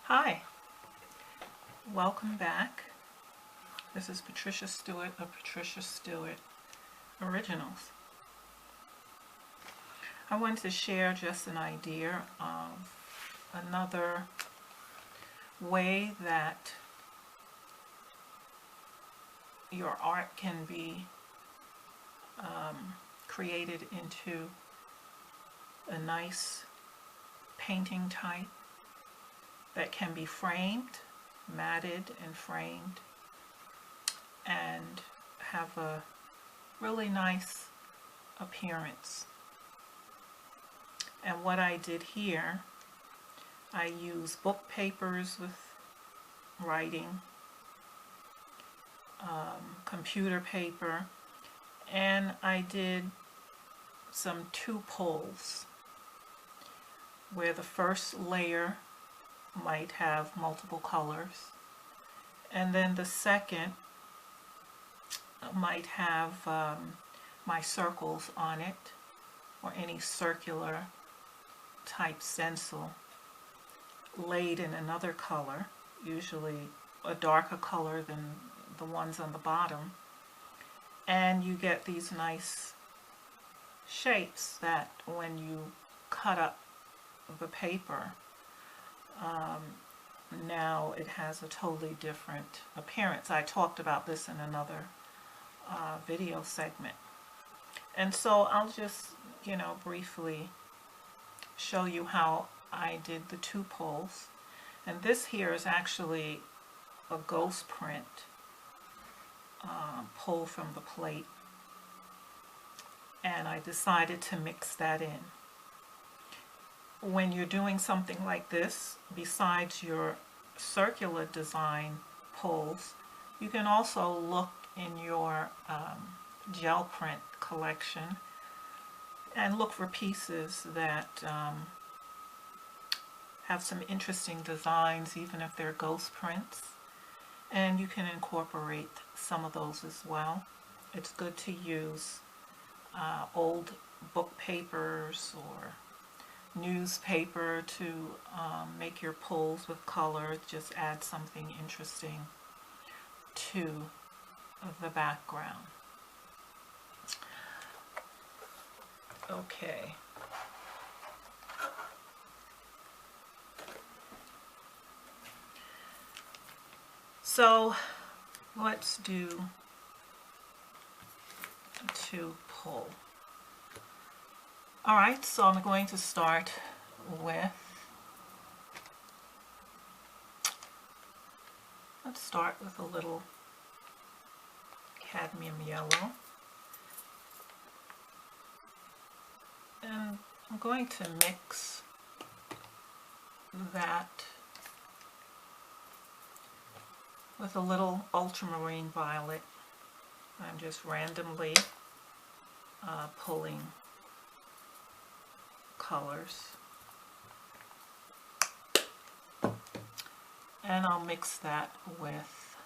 Hi, welcome back. This is Patricia Stuart of Patricia Stuart Originals. I wanted to share just an idea of another way that your art can be created into a nice painting type that can be framed, matted and framed, and have a really nice appearance. And what I did here, I used book papers with writing, computer paper, and I did some two pulls where the first layer might have multiple colors, and then the second might have my circles on it, or any circular type stencil laid in another color, usually a darker color than the ones on the bottom, and you get these nice shapes that when you cut up the paper, now it has a totally different appearance. I talked about this in another video segment. And so I'll just, briefly show you how I did the two pulls. And this here is actually a ghost print pull from the plate. And I decided to mix that in. When you're doing something like this, besides your circular design pulls, you can also look in your gel print collection and look for pieces that have some interesting designs, even if they're ghost prints, and you can incorporate some of those as well. It's good to use old book papers or newspaper to make your pulls with color. Just add something interesting to the background. Okay. So let's do two pull. Alright, so I'm going to start with, let's start with a little cadmium yellow. And I'm going to mix that with a little ultramarine violet. I'm just randomly pulling colors, and I'll mix that with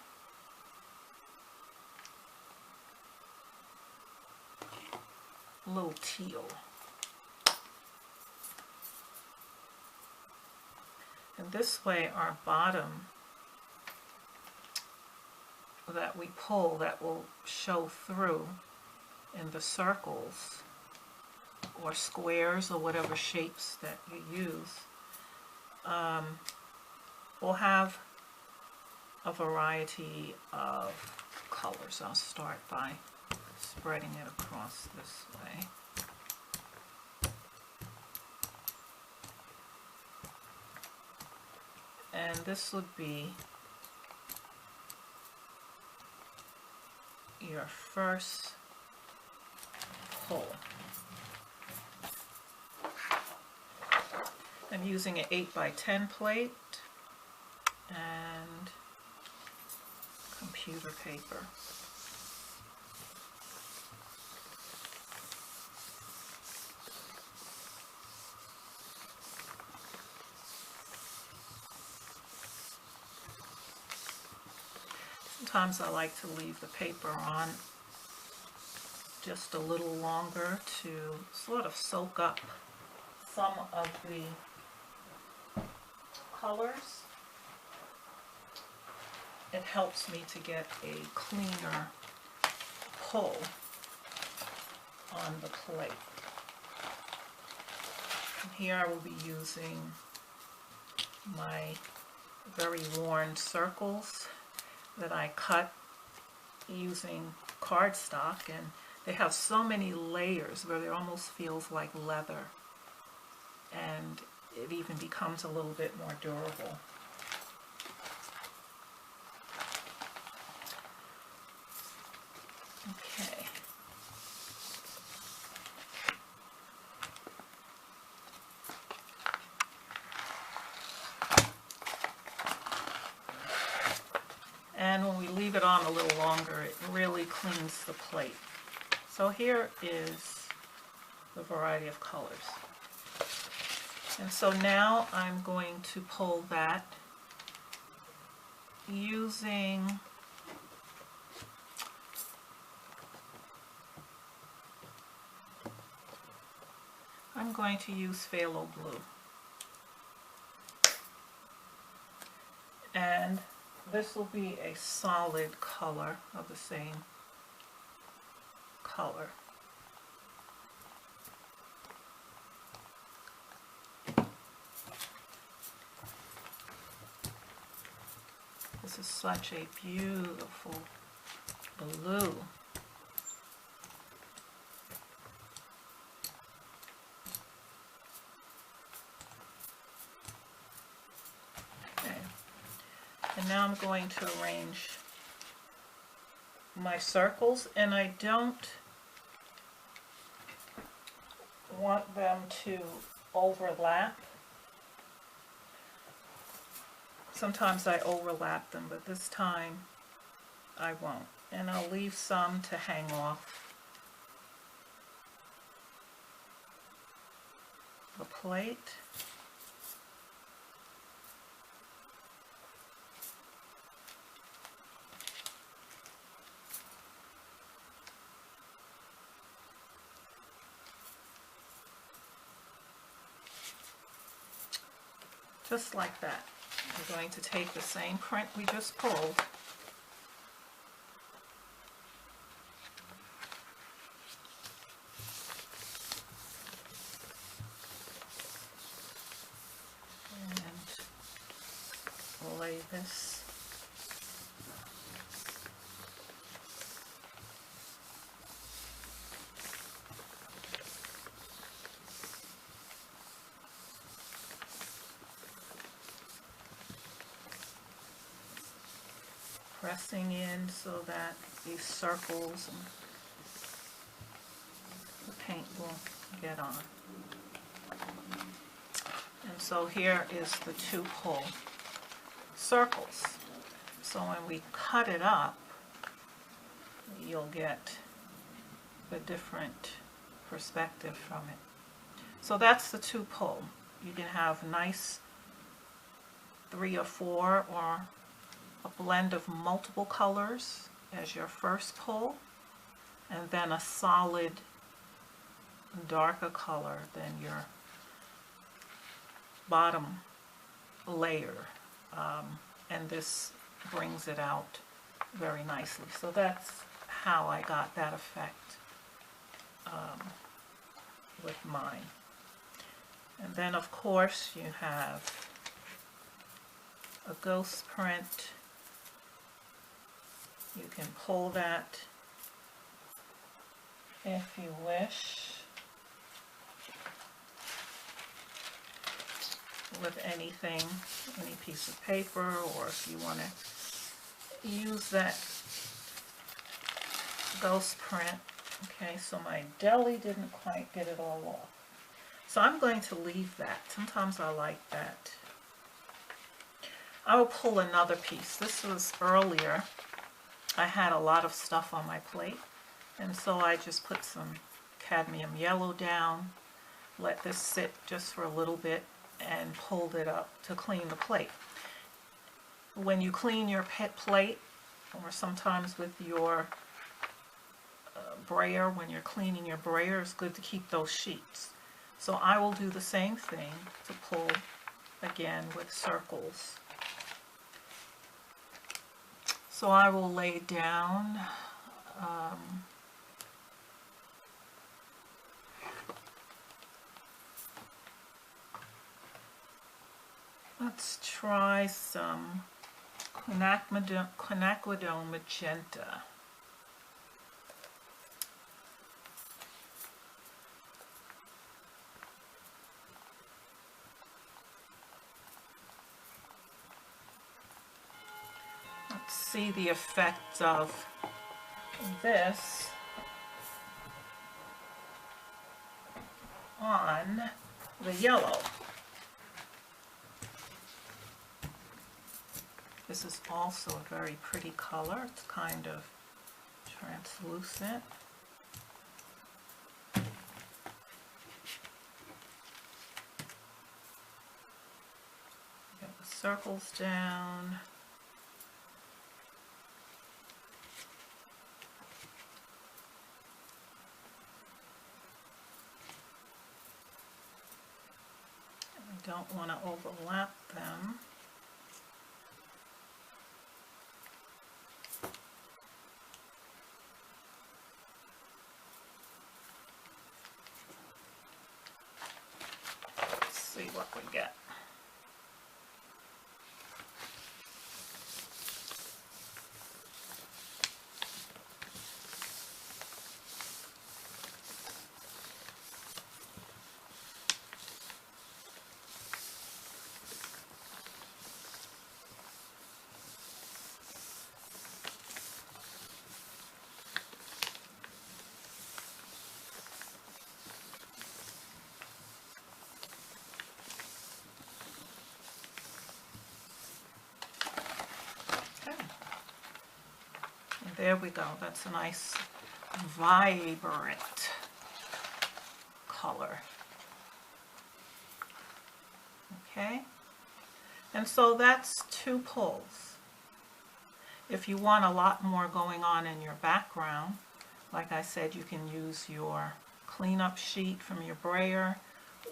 a little teal. And this way our bottom that we pull, that will show through in the circles or squares or whatever shapes that you use, will have a variety of colors. I'll start by spreading it across this way. And this would be your first pull. I'm using an 8x10 plate and computer paper. Sometimes I like to leave the paper on just a little longer to sort of soak up some of the colors it helps me to get a cleaner pull on the plate. And here I will be using my very worn circles that I cut using cardstock, and they have so many layers where it almost feels like leather, and it even becomes a little bit more durable. Okay. And when we leave it on a little longer, it really cleans the plate. So here is the variety of colors. And so now I'm going to pull that using I'm going to use phthalo blue. And this will be a solid color of the same color. This is such a beautiful blue. And now I'm going to arrange my circles, and I don't want them to overlap. Sometimes I overlap them, but this time I won't. And I'll leave some to hang off the plate. Just like that. We're going to take the same print we just pulled, and lay this pressing in so that these circles and the paint will get on. And so here is the two pull circles. So when we cut it up, you'll get a different perspective from it. So that's the two pull. You can have nice 3 or 4 or a blend of multiple colors as your first pull, and then a solid darker color than your bottom layer, and this brings it out very nicely. So that's how I got that effect with mine. And then of course you have a ghost print. You can pull that if you wish with anything, any piece of paper, or if you want to use that ghost print. Okay, so my deli didn't quite get it all off. So I'm going to leave that. Sometimes I like that. I will pull another piece. This was earlier. I had a lot of stuff on my plate, and so I just put some cadmium yellow down, let this sit just for a little bit, and pulled it up to clean the plate. When you clean your plate, or sometimes with your brayer, when you're cleaning your brayer, it's good to keep those sheets. So I will do the same thing to pull again with circles. So I will lay down let's try some quinacridone magenta. Let's see the effect of this on the yellow. This is also a very pretty color. It's kind of translucent. Get the circles down. I don't want to overlap them. Let's see what we get. There we go. That's a nice vibrant color. Okay, and so that's 2 pulls. If you want a lot more going on in your background, like I said, you can use your cleanup sheet from your brayer,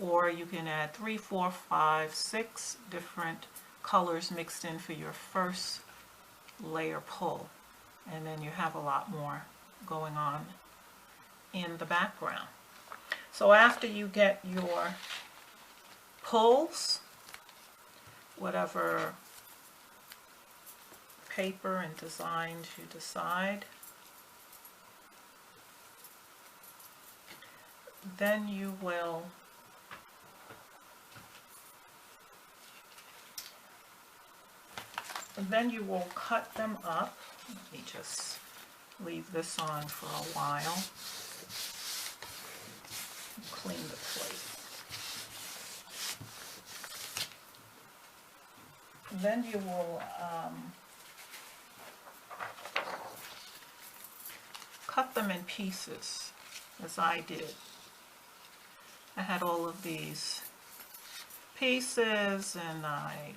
or you can add 3, 4, 5, 6 different colors mixed in for your first layer pull. And then you have a lot more going on in the background. So after you get your pulls, whatever paper and designs you decide, then you will cut them up. Let me just leave this on for a while. Clean the plate. Then you will cut them in pieces, as I did. I had all of these pieces and I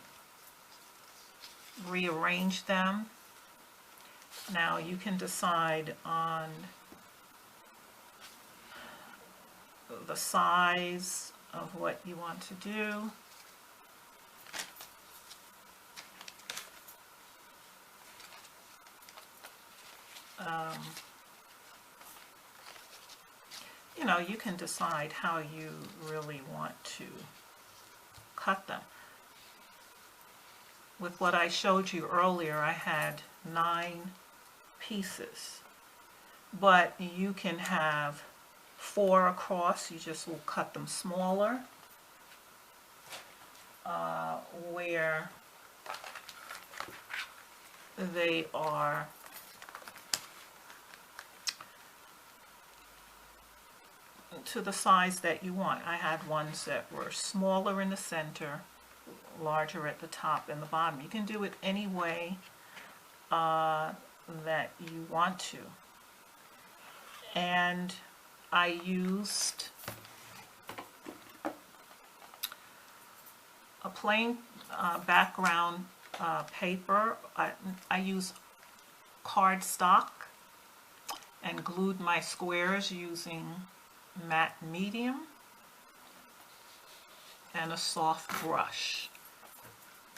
rearranged them. Now you can decide on the size of what you want to do. You know, you can decide how you really want to cut them. With what I showed you earlier, I had 9 pieces, but you can have 4 across. You just will cut them smaller, where they are to the size that you want. I had ones that were smaller in the center, larger at the top and the bottom. You can do it any way that you want to. And I used a plain background paper. I used cardstock and glued my squares using matte medium and a soft brush.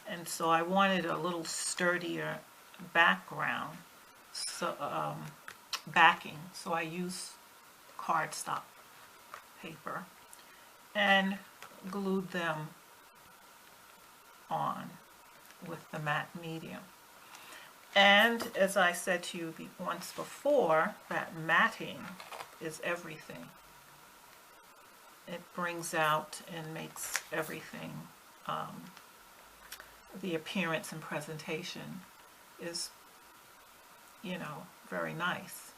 And so I wanted a little sturdier background, so backing. So I use cardstock paper and glued them on with the matte medium. And as I said to you once before, that matting is everything. It brings out and makes everything, the appearance and presentation is, you know, very nice.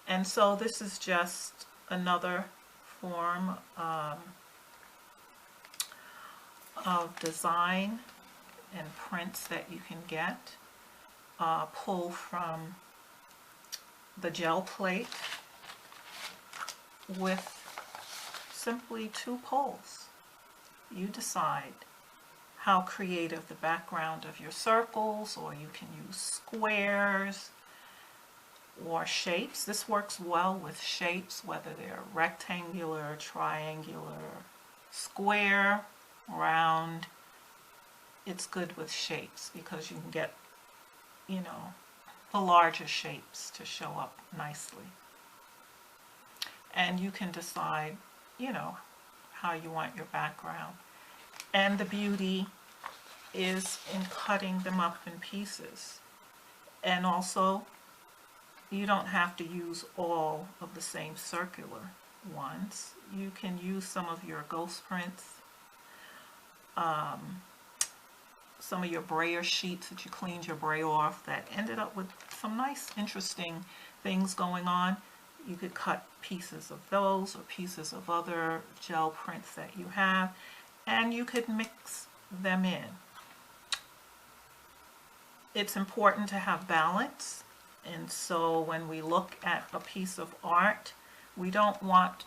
And so this is just another form of design and prints that you can get. Pull from the gel plate with simply 2 poles. You decide how creative the background of your circles, or you can use squares or shapes. This works well with shapes, whether they're rectangular, triangular, square, round. It's good with shapes because you can get, you know, the larger shapes to show up nicely. And you can decide, you know, how you want your background. And the beauty is in cutting them up in pieces. And also, you don't have to use all of the same circular ones. You can use some of your ghost prints, some of your brayer sheets that you cleaned your brayer off that ended up with some nice, interesting things going on. You could cut pieces of those or pieces of other gel prints that you have, and you could mix them in. It's important to have balance, and so when we look at a piece of art, we don't want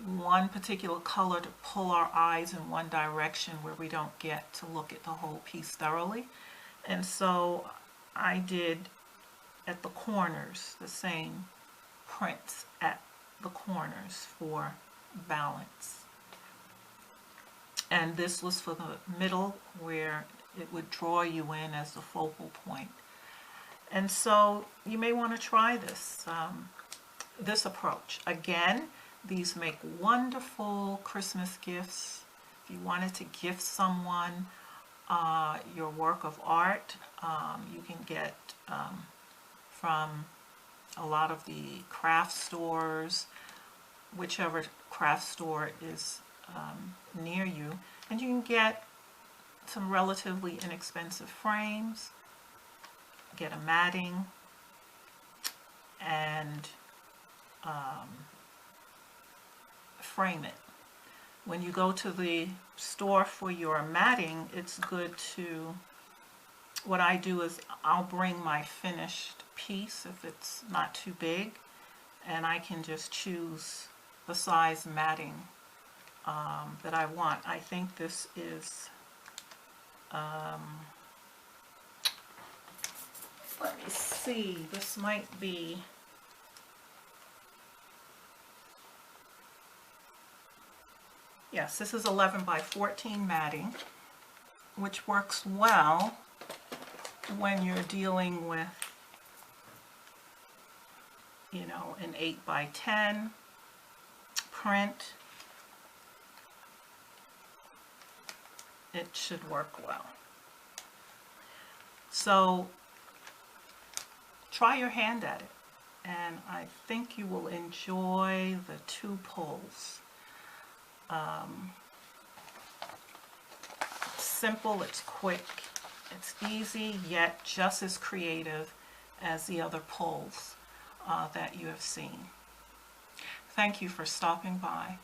one particular color to pull our eyes in one direction where we don't get to look at the whole piece thoroughly. And so I did at the corners the same prints at the corners for balance. And this was for the middle where it would draw you in as the focal point. And so you may want to try this, this approach. Again, these make wonderful Christmas gifts. If you wanted to gift someone your work of art, you can get from a lot of the craft stores, whichever craft store is near you, and you can get some relatively inexpensive frames, get a matting, and frame it. When you go to the store for your matting, it's good to, what I do is I'll bring my finished piece if it's not too big, and I can just choose the size matting that I want. I think this is, let me see, this might be, yes, this is 11 by 14 matting, which works well when you're dealing with, you know, an 8 by 10 print. It should work well. So try your hand at it, and I think you will enjoy the 2 pulls. Simple, it's quick, it's easy, yet just as creative as the other pulls that you have seen. Thank you for stopping by.